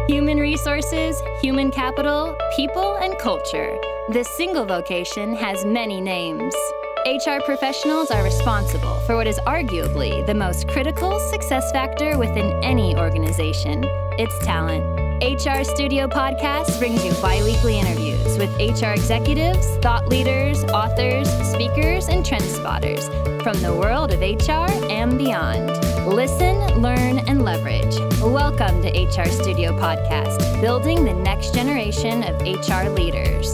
Human resources, human capital, people, and culture. This single vocation has many names. HR professionals are responsible for what is arguably the most critical success factor within any organization. It's talent. HR Studio Podcast brings you bi-weekly interviews with HR executives, thought leaders, authors, speakers, and trend spotters from the world of HR and beyond. Listen, learn, and leverage. Welcome to HR Studio Podcast, building the next generation of HR leaders.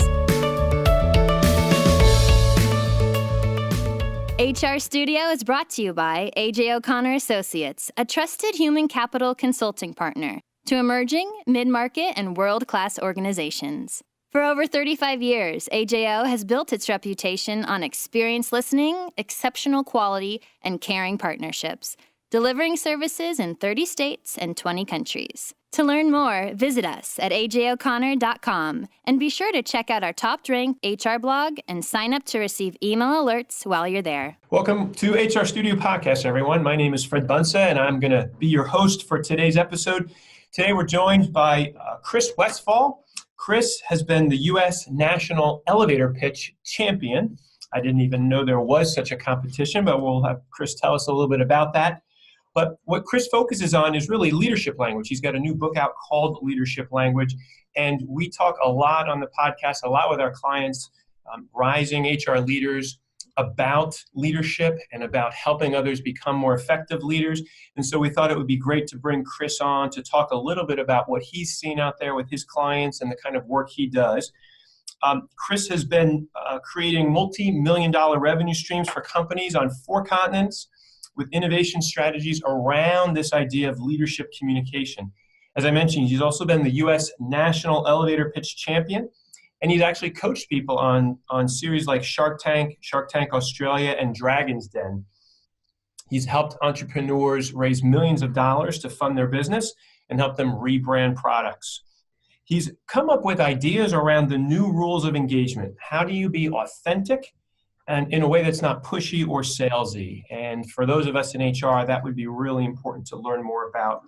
HR Studio is brought to you by A.J. O'Connor Associates, a trusted human capital consulting partner to emerging, mid-market, and world-class organizations. For over 35 years, AJO has built its reputation on experienced listening, exceptional quality, and caring partnerships, delivering services in 30 states and 20 countries. To learn more, visit us at ajoconnor.com and be sure to check out our top-ranked HR blog and sign up to receive email alerts while you're there. Welcome to HR Studio Podcast, everyone. My name is Fred Bunsa, and I'm going to be your host for today's episode. Today, we're joined by Chris Westfall. Chris has been the U.S. National Elevator Pitch Champion. I didn't even know there was such a competition, but we'll have Chris tell us a little bit about that. But what Chris focuses on is really leadership language. He's got a new book out called Leadership Language, and we talk a lot on the podcast, a lot with our clients, rising HR leaders, about leadership and about helping others become more effective leaders. And so we thought it would be great to bring Chris on to talk a little bit about what he's seen out there with his clients and the kind of work he does. Chris has been creating multi-million-dollar revenue streams for companies on 4 continents with innovation strategies around this idea of leadership communication. As I mentioned, he's also been the U.S. National Elevator Pitch Champion. And he's actually coached people on series like Shark Tank Australia, and Dragon's Den. He's helped entrepreneurs raise millions of dollars to fund their business and help them rebrand products. He's come up with ideas around the new rules of engagement. How do you be authentic and in a way that's not pushy or salesy? And for those of us in HR, that would be really important to learn more about.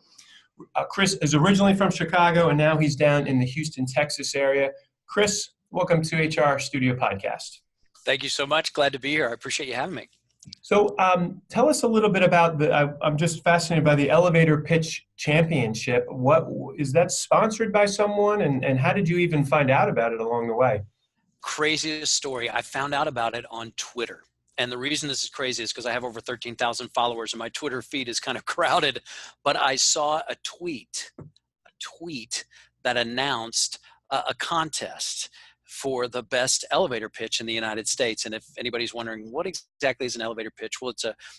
Chris is originally from Chicago, and now he's down in the Houston, Texas area. Chris, welcome to HR Studio Podcast. Thank you so much. Glad to be here. I appreciate you having me. So tell us a little bit about I'm just fascinated by the Elevator Pitch Championship. What is that sponsored by someone, and how did you even find out about it along the way? Craziest story. I found out about it on Twitter. And the reason this is crazy is because I have over 13,000 followers and my Twitter feed is kind of crowded. But I saw a tweet that announced a contest for the best elevator pitch in the United States. And if anybody's wondering what exactly is an elevator pitch, well,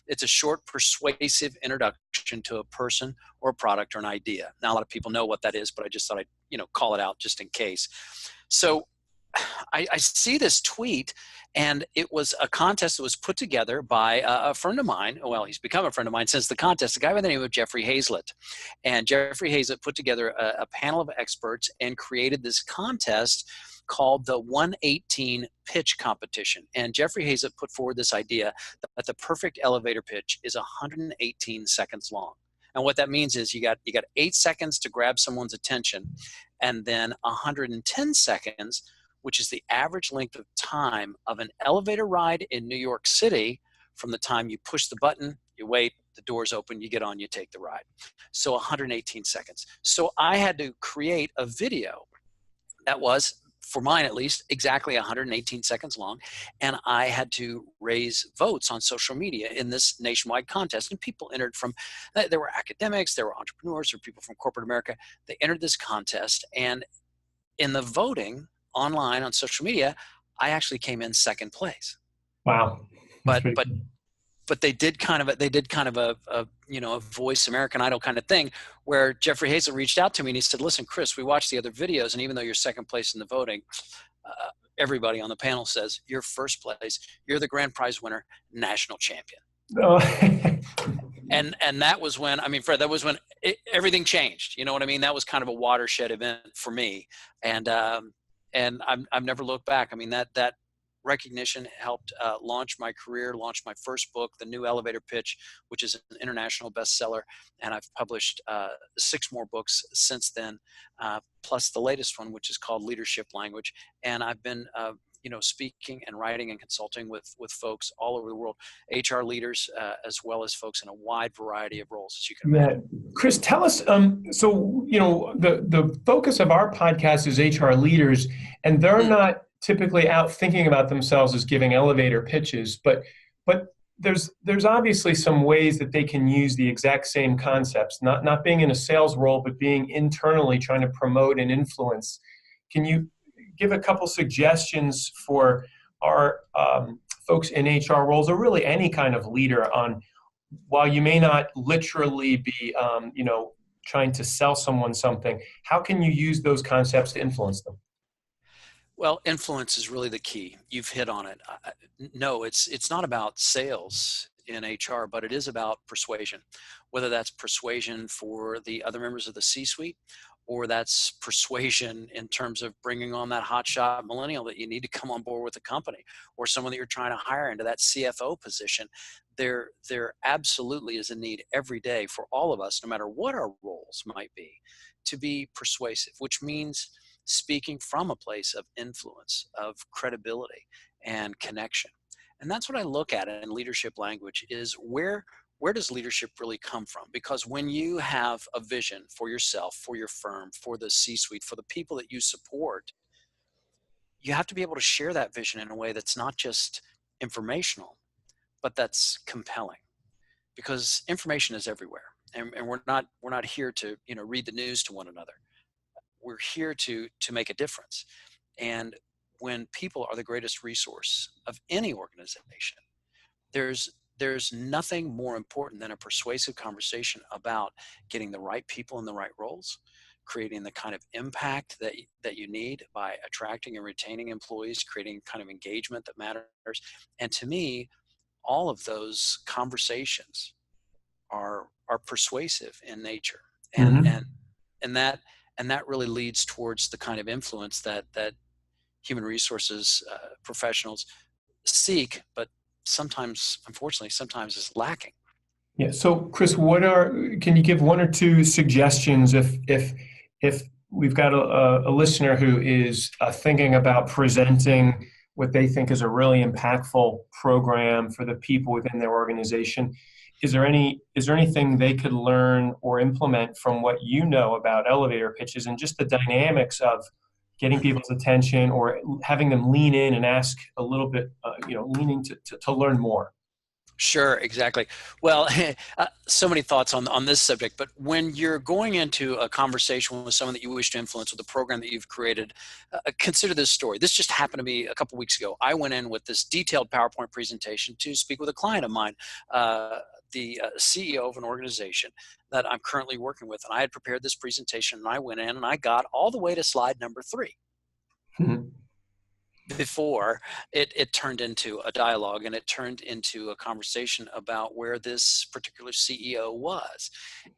it's a short, persuasive introduction to a person or a product or an idea. Now, a lot of people know what that is, but I just thought I'd call it out just in case. So I see this tweet, and it was a contest that was put together by a friend of mine. Well, he's become a friend of mine since the contest, a guy by the name of Jeffrey Hazlett. And Jeffrey Hazlett put together a panel of experts and created this contest called the 118 Pitch Competition. And Jeffrey Hazlett put forward this idea that the perfect elevator pitch is 118 seconds long. And what that means is you got 8 seconds to grab someone's attention, and then 110 seconds, which is the average length of time of an elevator ride in New York City from the time you push the button, you wait, the doors open, you get on, you take the ride. So 118 seconds. So I had to create a video that was, for mine at least, exactly 118 seconds long. And I had to raise votes on social media in this nationwide contest. And people entered from, there were academics, there were entrepreneurs, there were people from corporate America. They entered this contest. And in the voting, online on social media, I actually came in second place. Wow. But they did kind of a Voice American Idol kind of thing where Jeffrey Hazlett reached out to me and he said, listen, Chris, we watched the other videos, and even though you're second place in the voting, everybody on the panel says you're first place, you're the grand prize winner, national champion. Oh. And that was when, Fred, that was when everything changed. You know what I mean? That was kind of a watershed event for me. And I've never looked back. That recognition helped launch my career, launch my first book, The New Elevator Pitch, which is an international bestseller. And I've published 6 more books since then, plus the latest one, which is called Leadership Language. And I've been speaking and writing and consulting with folks all over the world, HR leaders, as well as folks in a wide variety of roles, as you can imagine. Yeah. Chris, tell us, the focus of our podcast is HR leaders, and they're not typically out thinking about themselves as giving elevator pitches, but there's obviously some ways that they can use the exact same concepts, not being in a sales role, but being internally trying to promote and influence. Can you give a couple suggestions for our folks in HR roles, or really any kind of leader, on, while you may not literally be trying to sell someone something, how can you use those concepts to influence them? Well, influence is really the key. You've hit on it. No, it's not about sales in HR, but it is about persuasion, whether that's persuasion for the other members of the C-suite, or that's persuasion in terms of bringing on that hotshot millennial that you need to come on board with the company, or someone that you're trying to hire into that CFO position. There absolutely is a need every day for all of us, no matter what our roles might be, to be persuasive, which means speaking from a place of influence, of credibility and connection. And that's what I look at in leadership language, is where does leadership really come from? Because when you have a vision for yourself, for your firm, for the C-suite, for the people that you support, you have to be able to share that vision in a way that's not just informational, but that's compelling. Because information is everywhere, and we're not here to read the news to one another. We're here to make a difference. And when people are the greatest resource of any organization, there's nothing more important than a persuasive conversation about getting the right people in the right roles, creating the kind of impact that you need by attracting and retaining employees, creating kind of engagement that matters. And to me, all of those conversations are persuasive in nature. And that really leads towards the kind of influence that human resources professionals seek, but sometimes, unfortunately, is lacking. Yeah. So, Chris, can you give 1 or 2 suggestions if we've got a listener who is thinking about presenting what they think is a really impactful program for the people within their organization? Is there anything they could learn or implement from what you know about elevator pitches and just the dynamics of getting people's attention, or having them lean in and ask a little bit, leaning to learn more? Sure, exactly. Well, so many thoughts on this subject, but when you're going into a conversation with someone that you wish to influence, with a program that you've created, consider this story. This just happened to me a couple weeks ago. I went in with this detailed PowerPoint presentation to speak with a client of mine, the CEO of an organization that I'm currently working with. And I had prepared this presentation, and I went in and I got all the way to slide number 3. Before it turned into a dialogue, and it turned into a conversation about where this particular CEO was.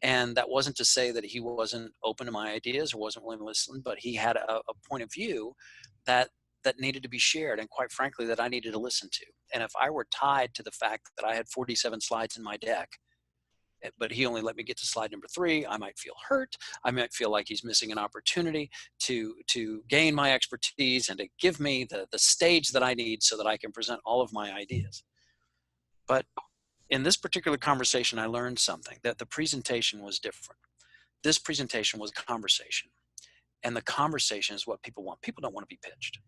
And that wasn't to say that he wasn't open to my ideas or wasn't willing to listen, but he had a point of view that needed to be shared, and quite frankly, that I needed to listen to. And if I were tied to the fact that I had 47 slides in my deck, but he only let me get to slide number 3, I might feel hurt. I might feel like he's missing an opportunity to gain my expertise and to give me the stage that I need so that I can present all of my ideas. But in this particular conversation, I learned something, that the presentation was different. This presentation was a conversation, and the conversation is what people want. People don't want to be pitched.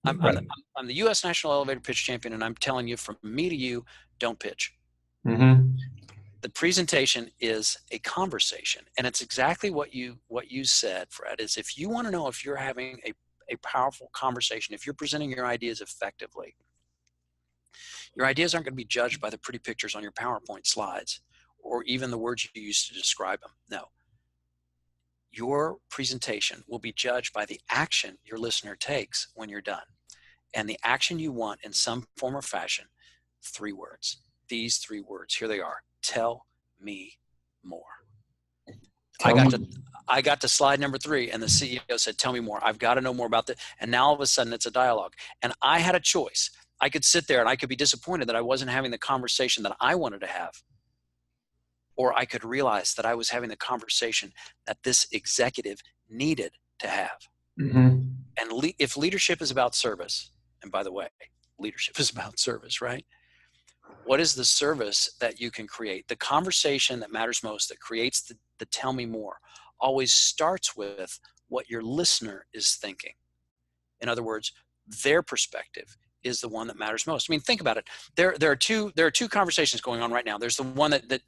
I'm the U.S. National Elevator Pitch Champion, and I'm telling you, from me to you, don't pitch. Mm-hmm. The presentation is a conversation, and it's exactly what you said, Fred. Is if you want to know if you're having a powerful conversation, if you're presenting your ideas effectively, your ideas aren't going to be judged by the pretty pictures on your PowerPoint slides or even the words you use to describe them. No. Your presentation will be judged by the action your listener takes when you're done. And the action you want, in some form or fashion, 3 words. These 3 words, here they are. Tell me more. I Tell got me. to I got to slide number 3, and the CEO said, "Tell me more. I've got to know more about that." And now all of a sudden it's a dialogue. And I had a choice. I could sit there and I could be disappointed that I wasn't having the conversation that I wanted to have. Or I could realize that I was having the conversation that this executive needed to have. Mm-hmm. And if leadership is about service, and by the way, leadership is about service, right? What is the service that you can create? The conversation that matters most, that creates the tell me more, always starts with what your listener is thinking. In other words, their perspective is the one that matters most. I mean, think about it. There are two conversations going on right now. There's the one that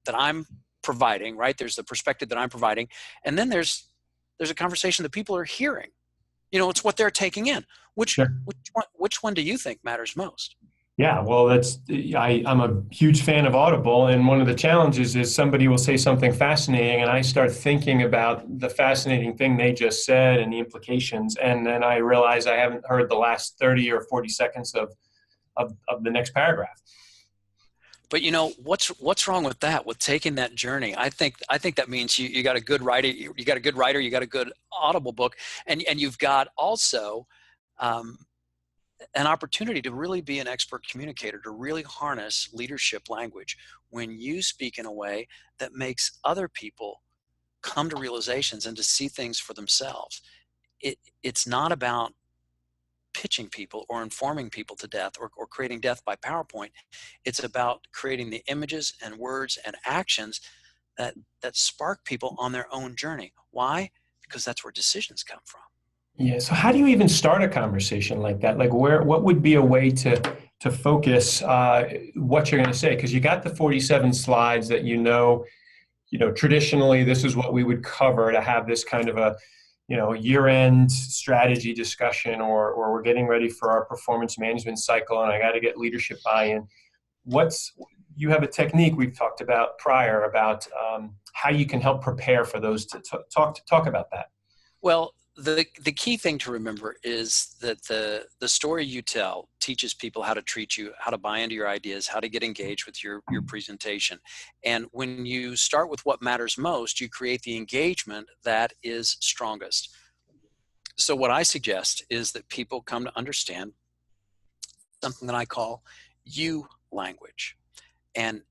I'm providing, right? There's the perspective that I'm providing, and then there's a conversation that people are hearing. It's what they're taking in. Which one do you think matters most? Yeah, well, I'm a huge fan of Audible, and one of the challenges is somebody will say something fascinating, and I start thinking about the fascinating thing they just said and the implications, and then I realize I haven't heard the last 30 or 40 seconds of the next paragraph. But what's wrong with that? With taking that journey, I think that means you got a good writer, you got a good Audible book, and you've got also an opportunity to really be an expert communicator, to really harness leadership language when you speak in a way that makes other people come to realizations and to see things for themselves. It's not about pitching people or informing people to death or creating death by PowerPoint. It's about creating the images and words and actions that spark people on their own journey. Why? Because that's where decisions come from. Yeah. So how do you even start a conversation like that? Like what would be a way to focus what you're going to say? Because you got the 47 slides that traditionally this is what we would cover to have this kind of a year-end strategy discussion, or we're getting ready for our performance management cycle and I got to get leadership buy-in. You have a technique we've talked about prior about how you can help prepare for those to talk about that. Well, the key thing to remember is that the story you tell teaches people how to treat you, how to buy into your ideas, how to get engaged with your presentation. And when you start with what matters most, you create the engagement that is strongest. So what I suggest is that people come to understand something that I call you language. And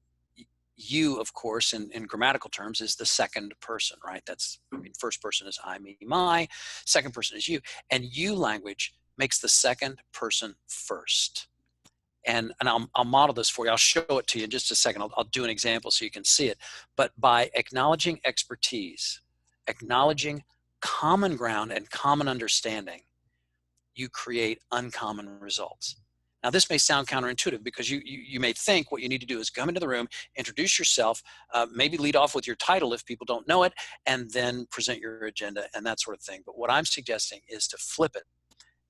you, of course, in grammatical terms, is the second person, right? First person is I, me, my. Second person is you. And you language makes the second person first. And I'll model this for you. I'll show it to you in just a second. I'll do an example so you can see it. But by acknowledging expertise, acknowledging common ground and common understanding, you create uncommon results. Now, this may sound counterintuitive because you may think what you need to do is come into the room, introduce yourself, maybe lead off with your title if people don't know it, and then present your agenda and that sort of thing. But what I'm suggesting is to flip it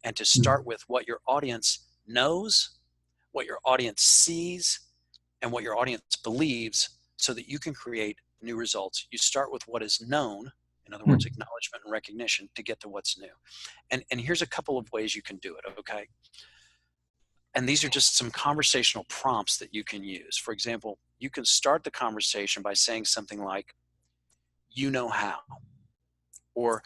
and to start with what your audience knows, what your audience sees, and what your audience believes so that you can create new results. You start with what is known, in other words, acknowledgement and recognition, to get to what's new. And here's a couple of ways you can do it, okay? And these are just some conversational prompts that you can use. For example, you can start the conversation by saying something like, you know how, or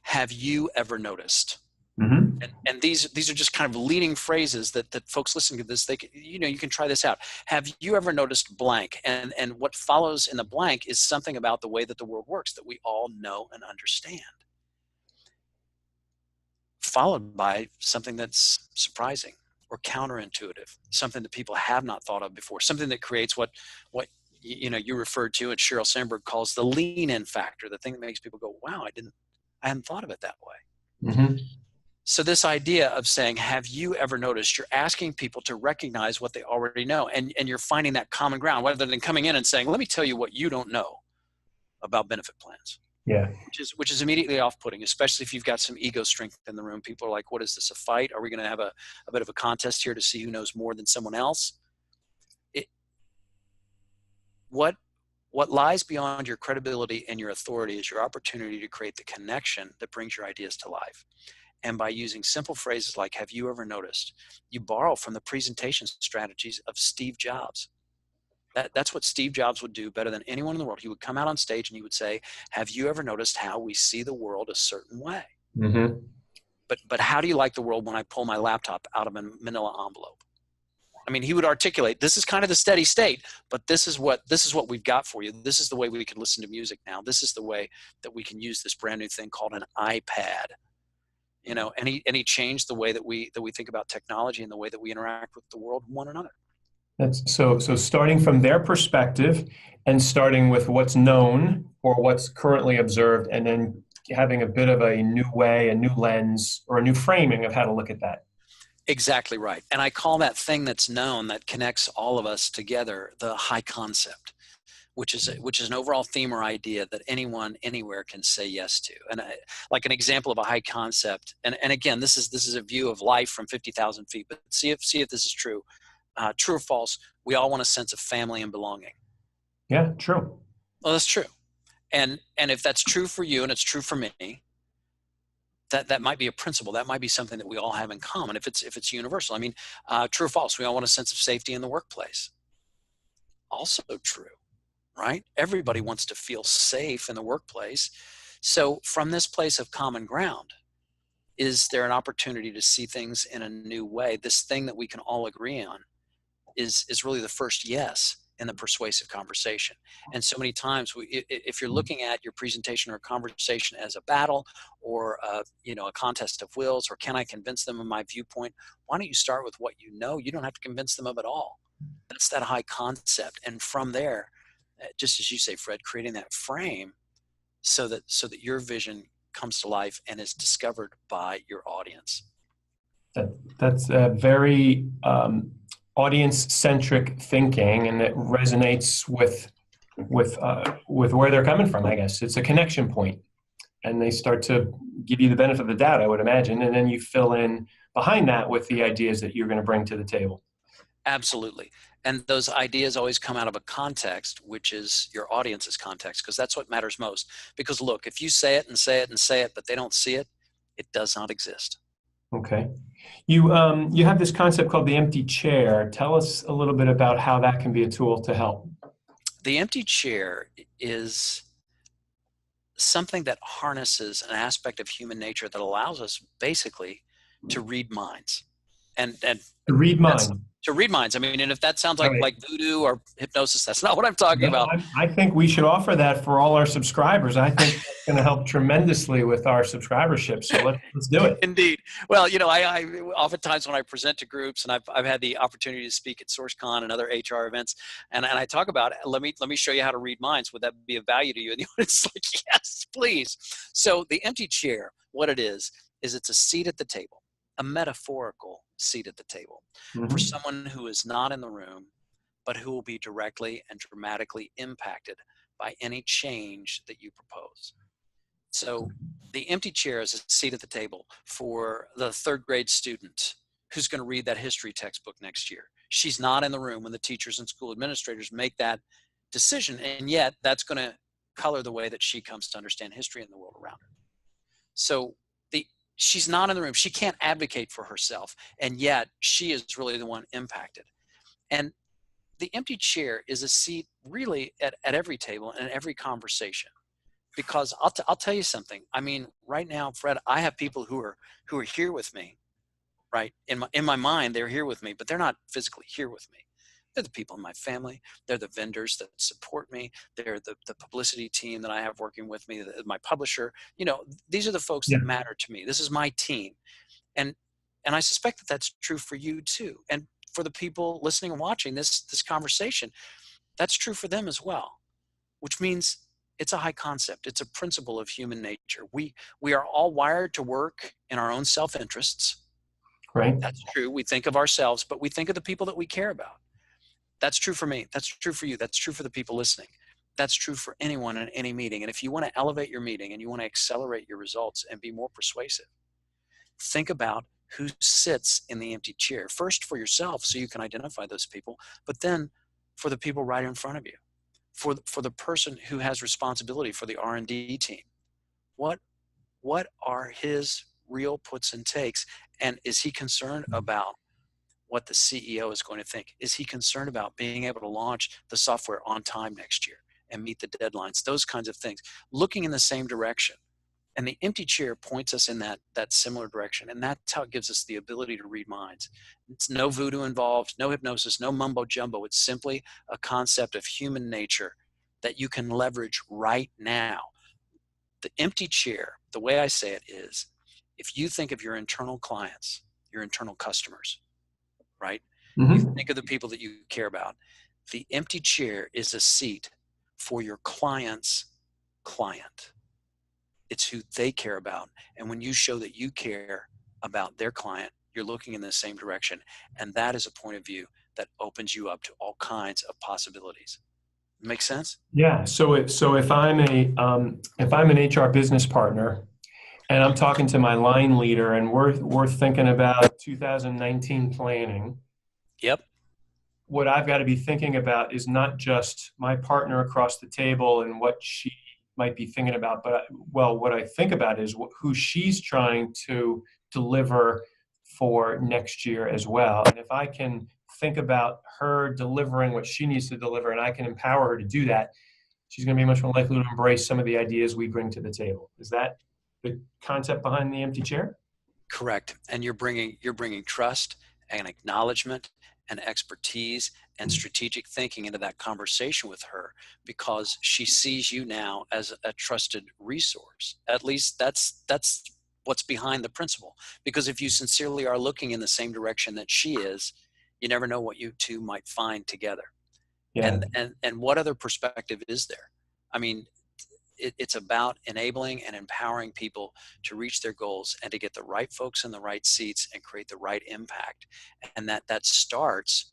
have you ever noticed? Mm-hmm. And these are just kind of leading phrases that folks listening to this, you can try this out. Have you ever noticed blank? And what follows in the blank is something about the way that the world works that we all know and understand, followed by something that's surprising or counterintuitive, something that people have not thought of before, something that creates what you referred to and Sheryl Sandberg calls the lean-in factor, the thing that makes people go, wow, I hadn't thought of it that way. Mm-hmm. So this idea of saying, have you ever noticed, you're asking people to recognize what they already know, and you're finding that common ground, rather than coming in and saying, let me tell you what you don't know about benefit plans. Yeah. Which is immediately off-putting, especially if you've got some ego strength in the room. People are like, what is this, a fight? Are we going to have a bit of a contest here to see who knows more than someone else? What lies beyond your credibility and your authority is your opportunity to create the connection that brings your ideas to life. And by using simple phrases like, have you ever noticed? You borrow from the presentation strategies of Steve Jobs. That's what Steve Jobs would do better than anyone in the world. He would come out on stage and he would say, have you ever noticed how we see the world a certain way? Mm-hmm. But how do you like the world when I pull my laptop out of a manila envelope? I mean, he would articulate, this is kind of the steady state, but this is what we've got for you. This is the way we can listen to music now. This is the way that we can use this brand new thing called an iPad. You know, and he changed the way that we think about technology and the way that we interact with the world and one another. That's so starting from their perspective and starting with what's known or what's currently observed, and then having a bit of a new way, a new lens, or a new framing of how to look at that. Exactly right. And I call that thing that's known, that connects all of us together, the high concept, which is an overall theme or idea that anyone anywhere can say yes to. And like an example of a high concept, and again, this is a view of life from 50,000 feet, but see if this is true. True or false, we all want a sense of family and belonging. Yeah, true. Well, that's true. And if that's true for you and it's true for me, that might be a principle. That might be something that we all have in common if it's universal. I mean, true or false, we all want a sense of safety in the workplace. Also true, right? Everybody wants to feel safe in the workplace. So from this place of common ground, is there an opportunity to see things in a new way? This thing that we can all agree on is really the first yes in the persuasive conversation. And so many times, if you're looking at your presentation or conversation as a battle or a contest of wills, or can I convince them of my viewpoint, why don't you start with what you know? You don't have to convince them of it all. That's that high concept. And from there, just as you say, Fred, creating that frame so that your vision comes to life and is discovered by your audience. That's a very audience-centric thinking, and it resonates with where they're coming from. I guess it's a connection point, and they start to give you the benefit of the doubt, I would imagine, and then you fill in behind that with the ideas that you're going to bring to the table. Absolutely. And those ideas always come out of a context, which is your audience's context, because that's what matters most. Because look, if you say it and say it and say it, but they don't see it, it does not exist. Okay. You have this concept called the empty chair. Tell us a little bit about how that can be a tool to help. The empty chair is something that harnesses an aspect of human nature that allows us basically to read minds. And To read minds. To read minds. I mean, and if that sounds like, Right. like voodoo or hypnosis, that's not what I'm talking about. I think we should offer that for all our subscribers. I think that's going to help tremendously with our subscribership. So let's do it. Indeed. Well, I oftentimes when I present to groups, and I've had the opportunity to speak at SourceCon and other HR events, and I talk about, let me show you how to read minds. Would that be of value to you? And the audience is like, yes, please. So the empty chair, what it is it's a seat at the table, a metaphorical seat at the table for someone who is not in the room, but who will be directly and dramatically impacted by any change that you propose. So the empty chair is a seat at the table for the third grade student who's going to read that history textbook next year. She's not in the room when the teachers and school administrators make that decision, and yet that's going to color the way that she comes to understand history and the world around her. So she's not in the room. She can't advocate for herself, and yet she is really the one impacted. And the empty chair is a seat really at every table and every conversation. Because I'll tell you something. I mean, right now, Fred, I have people who are here with me, right? In my mind, they're here with me, but they're not physically here with me. They're the people in my family. They're the vendors that support me. They're the publicity team that I have working with me, my publisher. These are the folks that matter to me. This is my team. And I suspect that that's true for you too. And for the people listening and watching this conversation, that's true for them as well, which means it's a high concept. It's a principle of human nature. We are all wired to work in our own self-interests. Right. That's true. We think of ourselves, but we think of the people that we care about. That's true for me. That's true for you. That's true for the people listening. That's true for anyone in any meeting. And if you want to elevate your meeting and you want to accelerate your results and be more persuasive, think about who sits in the empty chair. First for yourself, so you can identify those people, but then for the people right in front of you, for the person who has responsibility for the R&D team. What are his real puts and takes? And is he concerned about what the CEO is going to think. Is he concerned about being able to launch the software on time next year and meet the deadlines? Those kinds of things. Looking in the same direction. And the empty chair points us in that similar direction. And that's how it gives us the ability to read minds. It's no voodoo involved, no hypnosis, no mumbo jumbo. It's simply a concept of human nature that you can leverage right now. The empty chair, the way I say it is, if you think of your internal clients, your internal customers, right? You think of the people that you care about. The empty chair is a seat for your client's client. It's who they care about. And when you show that you care about their client, you're looking in the same direction. And that is a point of view that opens you up to all kinds of possibilities. Make sense? Yeah. So if I'm an HR business partner and I'm talking to my line leader and we're thinking about 2019 planning. Yep. What I've got to be thinking about is not just my partner across the table and what she might be thinking about, but what I think about is who she's trying to deliver for next year as well. And if I can think about her delivering what she needs to deliver and I can empower her to do that, she's going to be much more likely to embrace some of the ideas we bring to the table. Is that the concept behind the empty chair? Correct. And you're bringing trust and acknowledgement and expertise and strategic thinking into that conversation with her, because she sees you now as a trusted resource. At least that's what's behind the principle. Because if you sincerely are looking in the same direction that she is, you never know what you two might find together. Yeah. And what other perspective is there? I mean, it's about enabling and empowering people to reach their goals and to get the right folks in the right seats and create the right impact. And that starts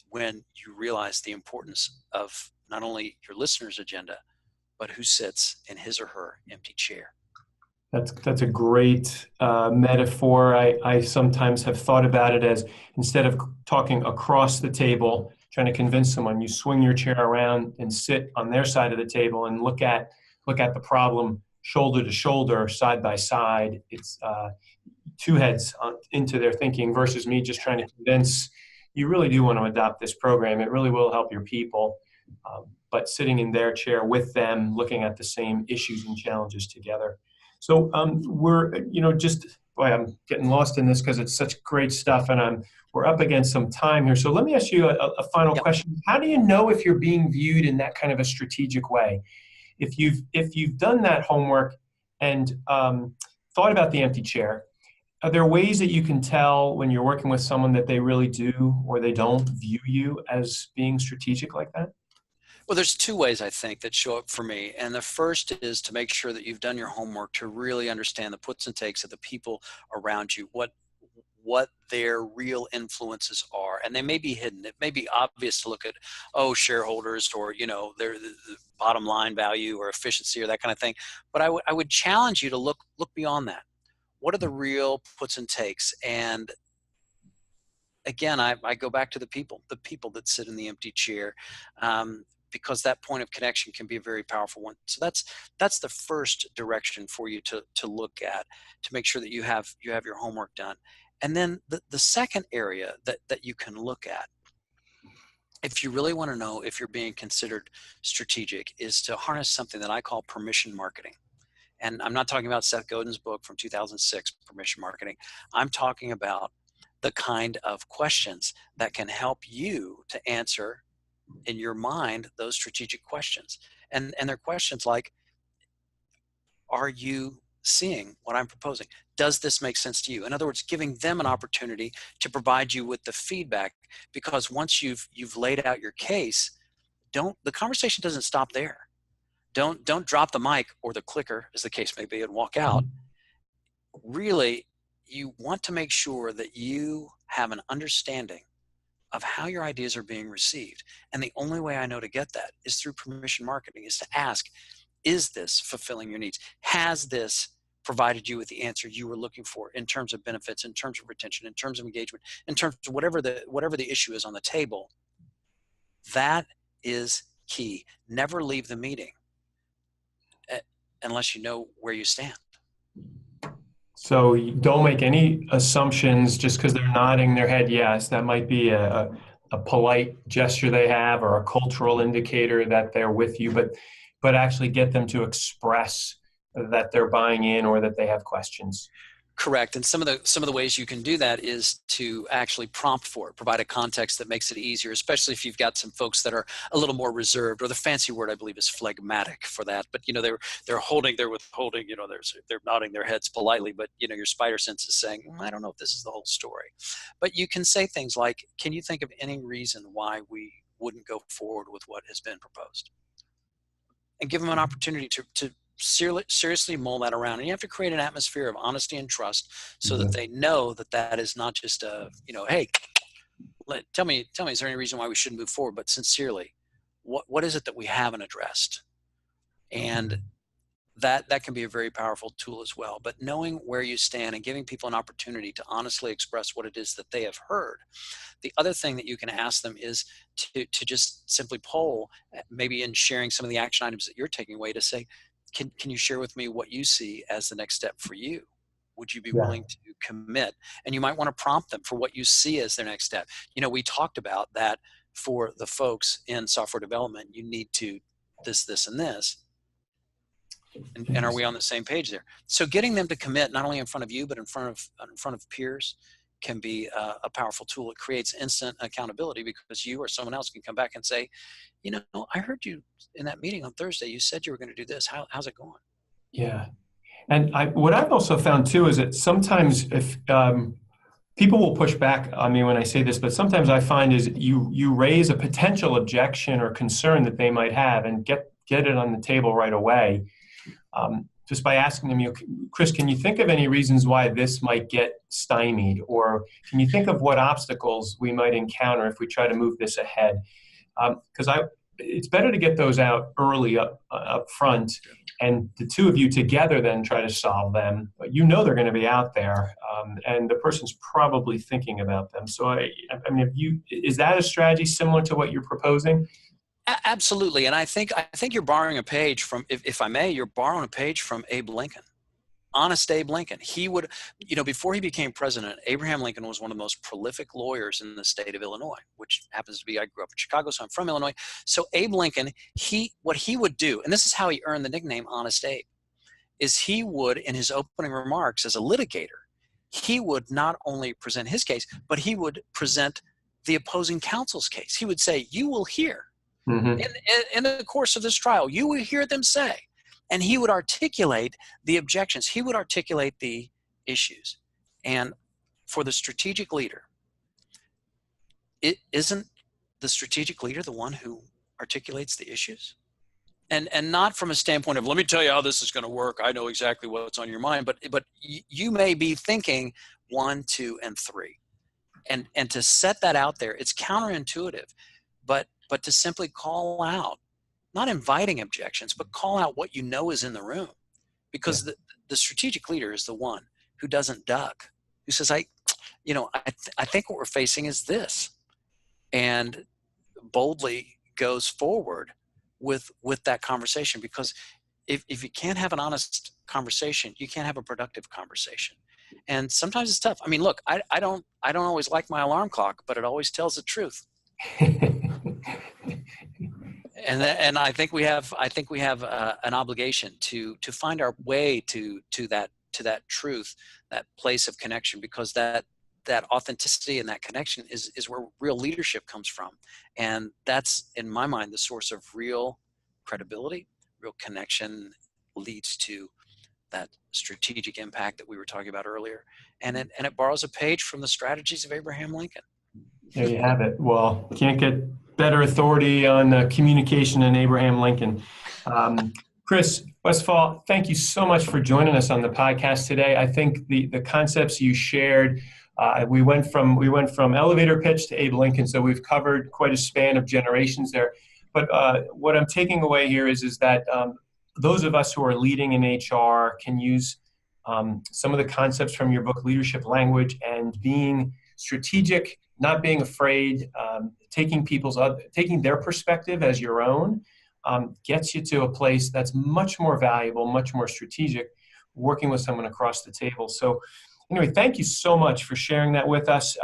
when you realize the importance of not only your listener's agenda, but who sits in his or her empty chair. That's a great metaphor. I sometimes have thought about it as, instead of talking across the table, trying to convince someone, you swing your chair around and sit on their side of the table and look at the problem shoulder to shoulder, side by side. It's two heads into their thinking versus me just trying to convince. You really do want to adopt this program. It really will help your people. But sitting in their chair with them, looking at the same issues and challenges together. So we're, I'm getting lost in this because it's such great stuff, and we're up against some time here. So let me ask you a final question. How do you know if you're being viewed in that kind of a strategic way? If you've done that homework and thought about the empty chair, are there ways that you can tell when you're working with someone that they really do or they don't view you as being strategic like that? Well, there's two ways I think that show up for me. And the first is to make sure that you've done your homework to really understand the puts and takes of the people around you, what their real influences are. And they may be hidden. It may be obvious to look at, shareholders or, their the bottom line value or efficiency or that kind of thing. But I would challenge you to look beyond that. What are the real puts and takes? And again, I go back to the people that sit in the empty chair. Because that point of connection can be a very powerful one. So that's the first direction for you to look at, to make sure that you have your homework done. And then the second area that you can look at, if you really want to know if you're being considered strategic, is to harness something that I call permission marketing. And I'm not talking about Seth Godin's book from 2006, Permission Marketing. I'm talking about the kind of questions that can help you to answer in your mind those strategic questions. And they're questions like, are you seeing what I'm proposing? Does this make sense to you? In other words, giving them an opportunity to provide you with the feedback, because once you've laid out your case, the conversation doesn't stop there. Don't drop the mic or the clicker, as the case may be, and walk out. Really, you want to make sure that you have an understanding of how your ideas are being received. And the only way I know to get that is through permission marketing, is to ask, is this fulfilling your needs? Has this provided you with the answer you were looking for in terms of benefits, in terms of retention, in terms of engagement, in terms of whatever the issue is on the table? That is key. Never leave the meeting unless you know where you stand. So you don't make any assumptions just because they're nodding their head yes. That might be a polite gesture they have or a cultural indicator that they're with you, but actually get them to express that they're buying in or that they have questions. Correct. And some of the ways you can do that is to actually prompt for it, provide a context that makes it easier, especially if you've got some folks that are a little more reserved, or the fancy word I believe is phlegmatic for that. But they're withholding, they're nodding their heads politely, but your spider sense is saying, I don't know if this is the whole story. But you can say things like, can you think of any reason why we wouldn't go forward with what has been proposed? And give them an opportunity to seriously mull that around. And you have to create an atmosphere of honesty and trust so that they know that is not just hey, tell me, is there any reason why we shouldn't move forward? But sincerely, what is it that we haven't addressed? And that can be a very powerful tool as well. But knowing where you stand and giving people an opportunity to honestly express what it is that they have heard. The other thing that you can ask them is to just simply poll, maybe in sharing some of the action items that you're taking away, to say, can you share with me what you see as the next step for you? Would you be willing to commit? And you might want to prompt them for what you see as their next step. We talked about that for the folks in software development, you need to this, and this. And are we on the same page there? So getting them to commit, not only in front of you, but in front of peers, can be a powerful tool. It creates instant accountability because you or someone else can come back and say, I heard you in that meeting on Thursday, you said you were going to do this. How's it going? Yeah. And what I've also found too is that sometimes if people will push back on me when I say this, but sometimes I find is you raise a potential objection or concern that they might have and get it on the table right away. Just by asking them, Chris, can you think of any reasons why this might get stymied? Or can you think of what obstacles we might encounter if we try to move this ahead? Because it's better to get those out early up front, and the two of you together then try to solve them. But they're going to be out there, and the person's probably thinking about them. So, I mean, is that a strategy similar to what you're proposing? Absolutely. And I think you're borrowing a page from, if I may, you're borrowing a page from Abe Lincoln. Honest Abe Lincoln. He would, before he became president, Abraham Lincoln was one of the most prolific lawyers in the state of Illinois, which happens to be, I grew up in Chicago, so I'm from Illinois. So Abe Lincoln, what he would do, and this is how he earned the nickname Honest Abe, is he would, in his opening remarks as a litigator, he would not only present his case, but he would present the opposing counsel's case. He would say, you will hear. Mm-hmm. In the course of this trial, you will hear them say, and he would articulate the objections. He would articulate the issues. And for the strategic leader, isn't the strategic leader the one who articulates the issues? And not from a standpoint of, let me tell you how this is going to work. I know exactly what's on your mind, but you may be thinking 1, 2, and 3. And to set that out there, it's counterintuitive, but to simply call out, not inviting objections, but call out what is in the room. Because the strategic leader is the one who doesn't duck, who says, I think what we're facing is this, and boldly goes forward with that conversation. Because if you can't have an honest conversation, you can't have a productive conversation. And sometimes it's tough. I mean, look, I don't always like my alarm clock, but it always tells the truth. And I think we have an obligation to find our way to that truth, that place of connection, because that authenticity and that connection is where real leadership comes from. And that's, in my mind, the source of real credibility. Real connection leads to that strategic impact that we were talking about earlier. And it borrows a page from the strategies of Abraham Lincoln. There you have it. Well, can't get better authority on communication than Abraham Lincoln. Chris Westfall, thank you so much for joining us on the podcast today. I think the concepts you shared, we went from elevator pitch to Abe Lincoln, so we've covered quite a span of generations there. But what I'm taking away here is that those of us who are leading in HR can use some of the concepts from your book, Leadership Language, and being strategic, not being afraid, taking their perspective as your own, gets you to a place that's much more valuable, much more strategic, working with someone across the table. So anyway, thank you so much for sharing that with us.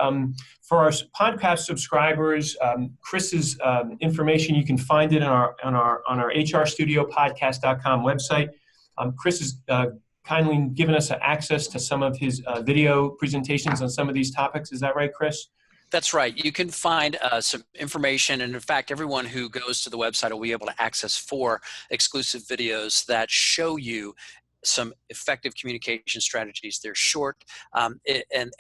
For our podcast subscribers, Chris's information, you can find it on our hrstudiopodcast.com website. Chris has kindly given us access to some of his video presentations on some of these topics. Is that right, Chris? That's right. You can find some information, and in fact, everyone who goes to the website will be able to access 4 exclusive videos that show you some effective communication strategies. They're short, and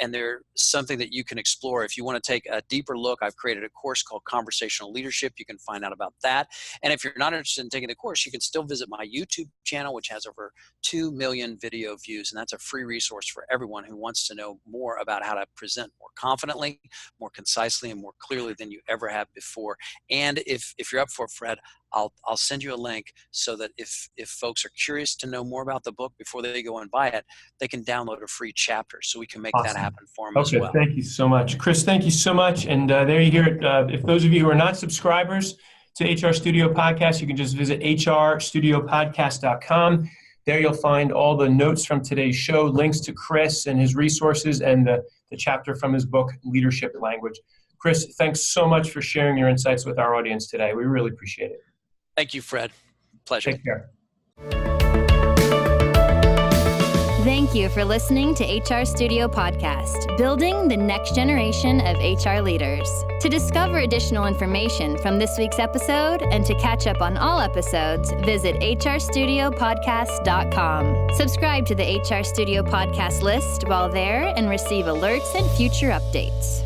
they're something that you can explore. If you want to take a deeper look, I've created a course called Conversational Leadership. You can find out about that. And if you're not interested in taking the course, you can still visit my YouTube channel, which has over 2 million video views. And that's a free resource for everyone who wants to know more about how to present more confidently, more concisely, and more clearly than you ever have before. And if you're up for it, Fred, I'll send you a link so that if folks are curious to know more about the book before they go and buy it, they can download a free chapter, so we can make that happen for them as well. Okay, thank you so much. Chris, thank you so much. And there you hear it. If those of you who are not subscribers to HR Studio Podcast, you can just visit hrstudiopodcast.com. There you'll find all the notes from today's show, links to Chris and his resources, and the chapter from his book, Leadership Language. Chris, thanks so much for sharing your insights with our audience today. We really appreciate it. Thank you, Fred. Pleasure. Take care. Thank you for listening to HR Studio Podcast, building the next generation of HR leaders. To discover additional information from this week's episode and to catch up on all episodes, visit hrstudiopodcast.com. Subscribe to the HR Studio Podcast list while there and receive alerts and future updates.